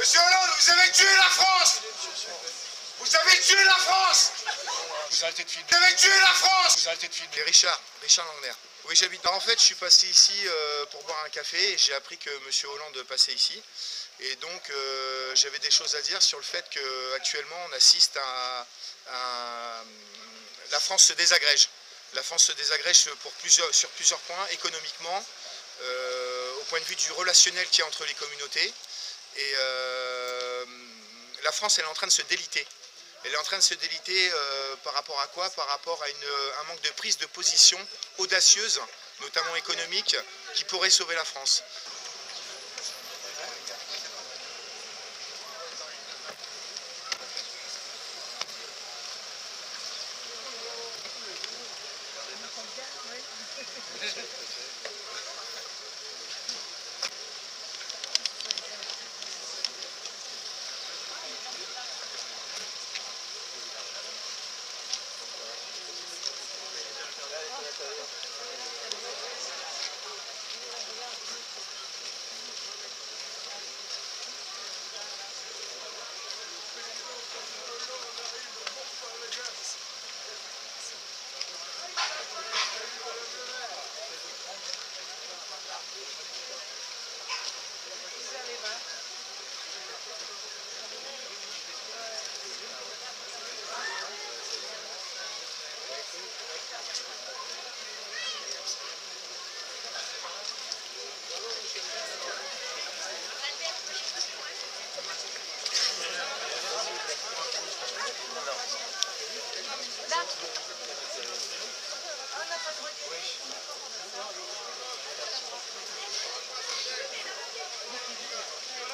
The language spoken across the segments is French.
Monsieur Hollande, vous avez tué la France! Vous avez tué la France! Vous arrêtez de filmer. Vous avez tué la France! Vous arrêtez de filmer. Et Richard Langner. Oui, j'habite. En fait, je suis passé ici pour boire un café et j'ai appris que Monsieur Hollande passait ici. Et donc, j'avais des choses à dire sur le fait qu'actuellement, on assiste à la France se désagrège. La France se désagrège sur plusieurs points, économiquement, au point de vue du relationnel qu'il y a entre les communautés. Et la France, elle est en train de se déliter. Elle est en train de se déliter par rapport à quoi? Par rapport à un manque de prise de position audacieuse, notamment économique, qui pourrait sauver la France.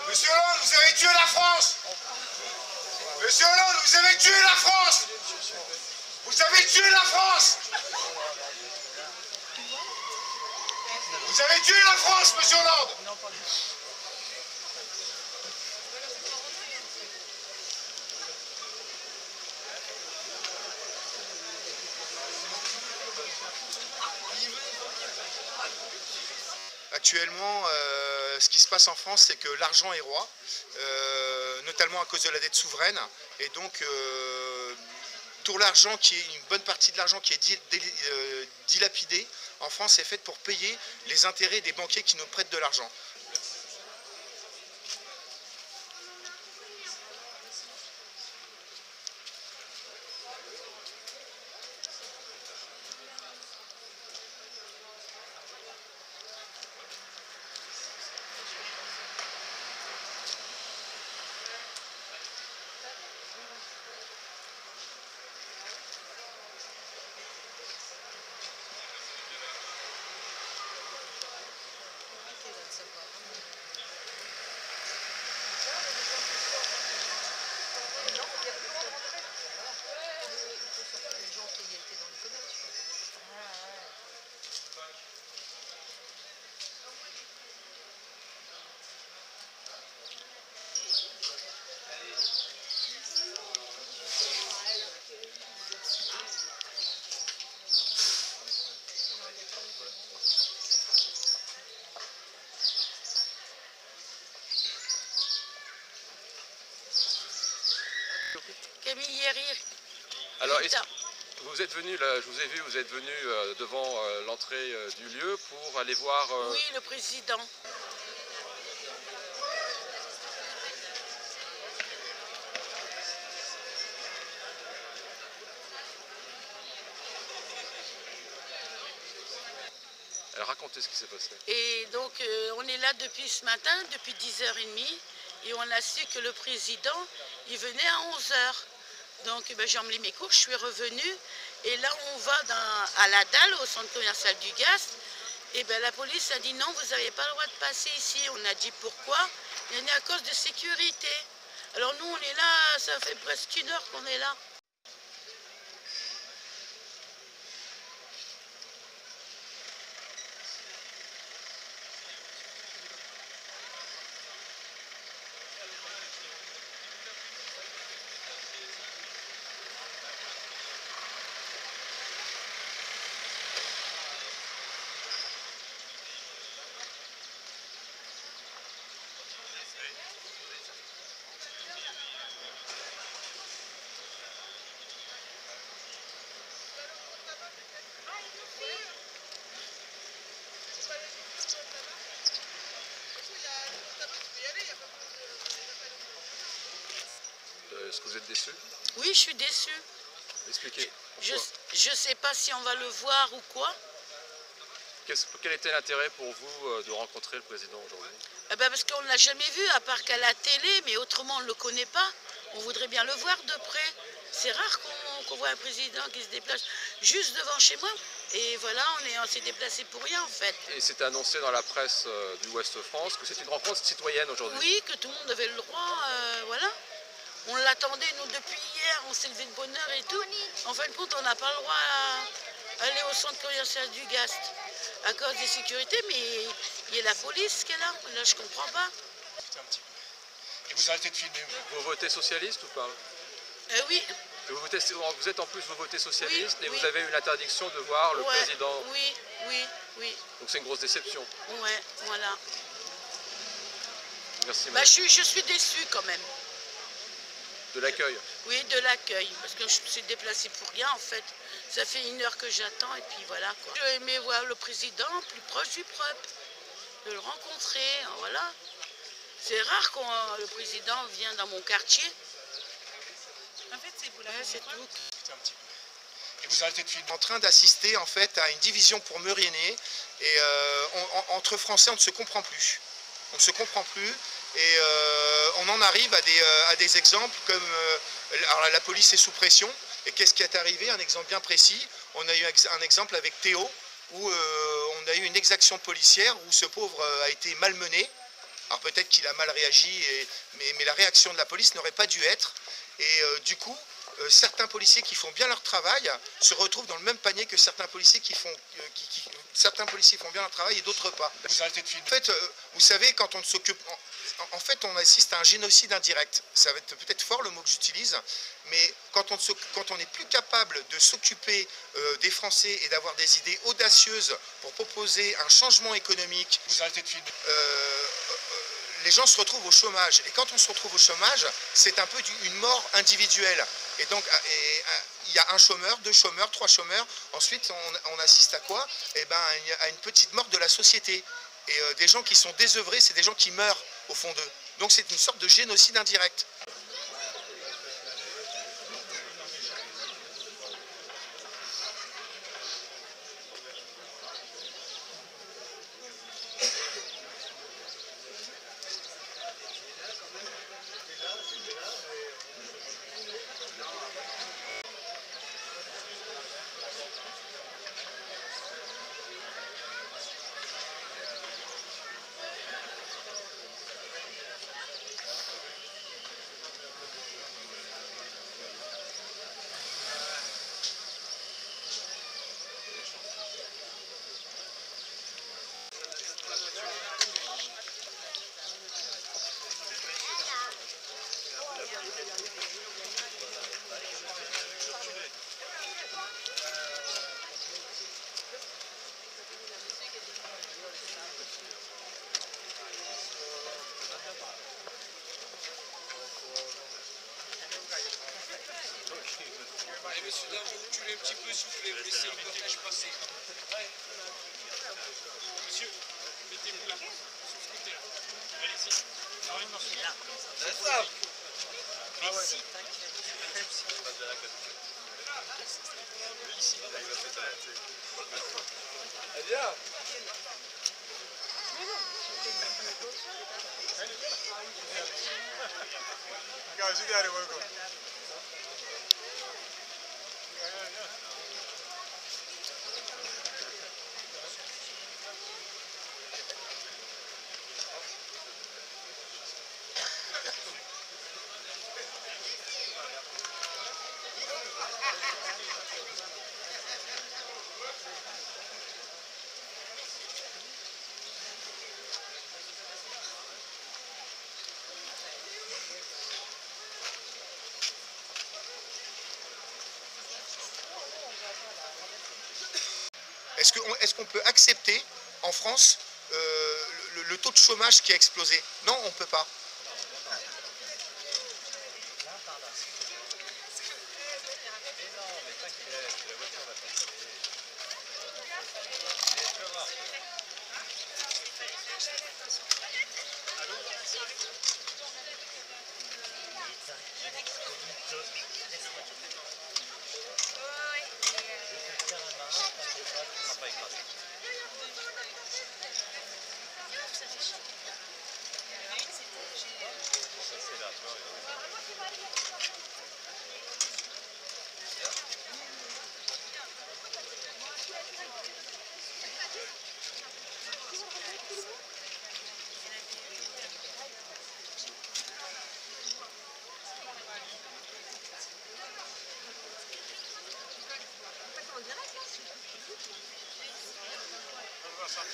Monsieur Hollande, vous avez tué la France! Monsieur Hollande, vous avez tué la France! Vous avez tué la France! Vous avez tué la France, monsieur Hollande! Actuellement, ce qui se passe en France, c'est que l'argent est roi, notamment à cause de la dette souveraine. Et donc, tout l'argent, une bonne partie de l'argent qui est dilapidé en France est faite pour payer les intérêts des banquiers qui nous prêtent de l'argent. Camille Yeri. Alors, vous êtes venu, là, je vous ai vu, vous êtes venu devant l'entrée du lieu pour aller voir... Oui, le président. Alors, racontez ce qui s'est passé. Et donc, on est là depuis ce matin, depuis 10h30, et on a su que le président, il venait à 11h. Donc, j'ai emmené mes cours, je suis revenue, et là, on va à la dalle, au centre commercial du Gast, et la police a dit non, vous n'avez pas le droit de passer ici. On a dit pourquoi? Il y en a à cause de sécurité. Alors nous, on est là, ça fait presque 1 heure qu'on est là. Est-ce que vous êtes déçu? Oui, je suis déçue. Expliquez. Je Pourquoi? ne sais pas si on va le voir ou quoi. Quel était l'intérêt pour vous de rencontrer le président aujourd'hui? Eh ben parce qu'on ne l'a jamais vu, à part qu'à la télé, mais autrement on ne le connaît pas. On voudrait bien le voir de près. C'est rare qu'on voit un président qui se déplace juste devant chez moi. Et voilà, on s'est déplacé pour rien en fait. Et c'est annoncé dans la presse du Ouest France que c'est une rencontre citoyenne aujourd'hui. Oui, que tout le monde avait le droit, voilà. On l'attendait, nous, depuis hier, on s'est levé de bonne heure et tout. En fin de compte, on n'a pas le droit à aller au centre commercial du Gast à cause des sécurités, mais il y a la police qui est là. Là, je comprends pas. Un petit peu. Et vous arrêtez de filmer. Vous votez socialiste ou pas? Oui. Vous êtes en plus, vous votez socialiste Oui, et oui. vous avez une interdiction de voir le Ouais, président. oui. Donc c'est une grosse déception. Ouais, voilà. Merci Bah, je suis déçue quand même. de l'accueil. Oui, de l'accueil, parce que je me suis déplacée pour rien en fait. Ça fait 1 heure que j'attends et puis voilà quoi. J'aurais aimé voir le président plus proche du peuple, de le rencontrer, voilà. C'est rare quand le président vient dans mon quartier. En fait, c'est pour la C'est tout. Un petit peu. Et vous arrêtez de filmer. En train d'assister en fait à une division pour Meriennais et entre Français on ne se comprend plus. On ne se comprend plus et on en arrive à des exemples comme alors la police est sous pression. Et qu'est-ce qui est arrivé? Un exemple bien précis. On a eu un exemple avec Théo où on a eu une exaction policière où ce pauvre a été malmené. Alors peut-être qu'il a mal réagi, mais la réaction de la police n'aurait pas dû être. Et du coup, certains policiers qui font bien leur travail se retrouvent dans le même panier que certains policiers certains policiers font bien leur travail et d'autres pas. Vous arrêtez de filmer. En fait, vous savez, quand on s'occupe, en fait, on assiste à un génocide indirect. Ça va être peut-être fort le mot que j'utilise, mais quand on n'est plus capable de s'occuper des Français et d'avoir des idées audacieuses pour proposer un changement économique, vous arrêtez de filmer. Les gens se retrouvent au chômage. Et quand on se retrouve au chômage, c'est un peu une mort individuelle. Et donc, il y a un chômeur, 2 chômeurs, 3 chômeurs. Ensuite, on assiste à quoi? Eh ben, à une petite mort de la société. Et des gens qui sont désœuvrés, c'est des gens qui meurent au fond d'eux. Donc, c'est une sorte de génocide indirect. Allez, messieurs, dames, vous reculez un petit peu, s'il vous plaît, vous laissez le cortège passer. Monsieur, mettez-vous là, sur ce côté-là. Allez, ici. Là. C'est ça. Ici, ici. Allez, viens. Guys, you got it, welcome. Est-ce qu'on peut accepter en France le taux de chômage qui a explosé? Non, on ne peut pas.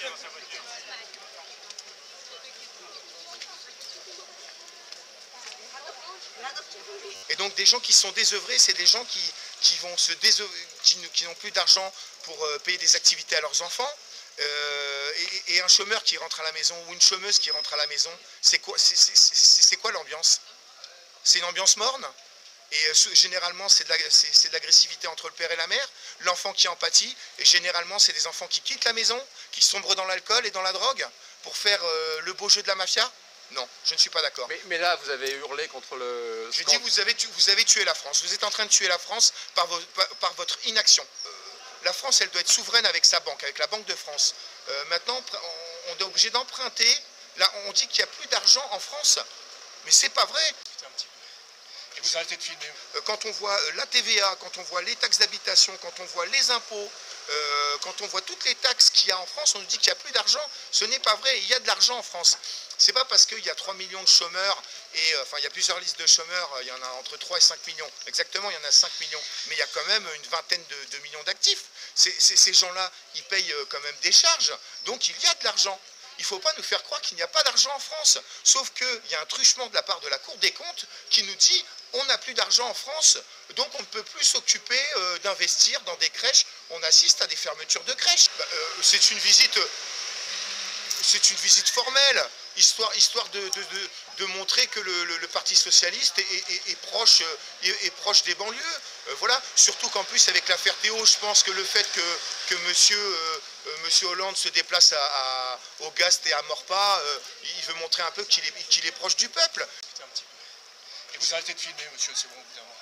bien dans sa voiture. Et donc des gens qui sont désœuvrés, c'est des gens qui vont se désœuvrer, qui n'ont plus d'argent pour payer des activités à leurs enfants. Et un chômeur qui rentre à la maison ou une chômeuse qui rentre à la maison, c'est quoi l'ambiance? C'est une ambiance morne. Et généralement, c'est de l'agressivité entre le père et la mère, l'enfant qui en pâtit, et généralement, c'est des enfants qui quittent la maison, qui sombrent dans l'alcool et dans la drogue pour faire le beau jeu de la mafia. Non, je ne suis pas d'accord. Mais là, vous avez hurlé contre le... Je dis, vous avez tué la France. Vous êtes en train de tuer la France par votre inaction. La France, elle doit être souveraine avec sa banque, avec la Banque de France. Maintenant, on est obligé d'emprunter. Là, on dit qu'il n'y a plus d'argent en France. Mais c'est pas vrai. Un petit peu. Et vous arrêtez de filmer. Quand on voit la TVA, quand on voit les taxes d'habitation, quand on voit les impôts, quand on voit toutes les taxes qu'il y a en France, on nous dit qu'il n'y a plus d'argent. Ce n'est pas vrai, il y a de l'argent en France. C'est pas parce qu'il y a 3 millions de chômeurs, et enfin il y a plusieurs listes de chômeurs, il y en a entre 3 et 5 millions. Exactement, il y en a 5 millions. Mais il y a quand même une vingtaine de millions d'actifs. Ces gens-là, ils payent quand même des charges, donc il y a de l'argent. Il ne faut pas nous faire croire qu'il n'y a pas d'argent en France. Sauf qu'il y a un truchement de la part de la Cour des comptes qui nous dit on n'a plus d'argent en France, donc on ne peut plus s'occuper d'investir dans des crèches. On assiste à des fermetures de crèches. C'est une visite formelle, histoire de montrer que le Parti Socialiste est proche des banlieues. Voilà. Surtout qu'en plus avec l'affaire Théo, je pense que le fait que monsieur Hollande se déplace au Gast et à Maurepas, il veut montrer un peu qu'il est proche du peuple. Un petit peu. Et vous arrêtez de filmer, monsieur, c'est bon, évidemment.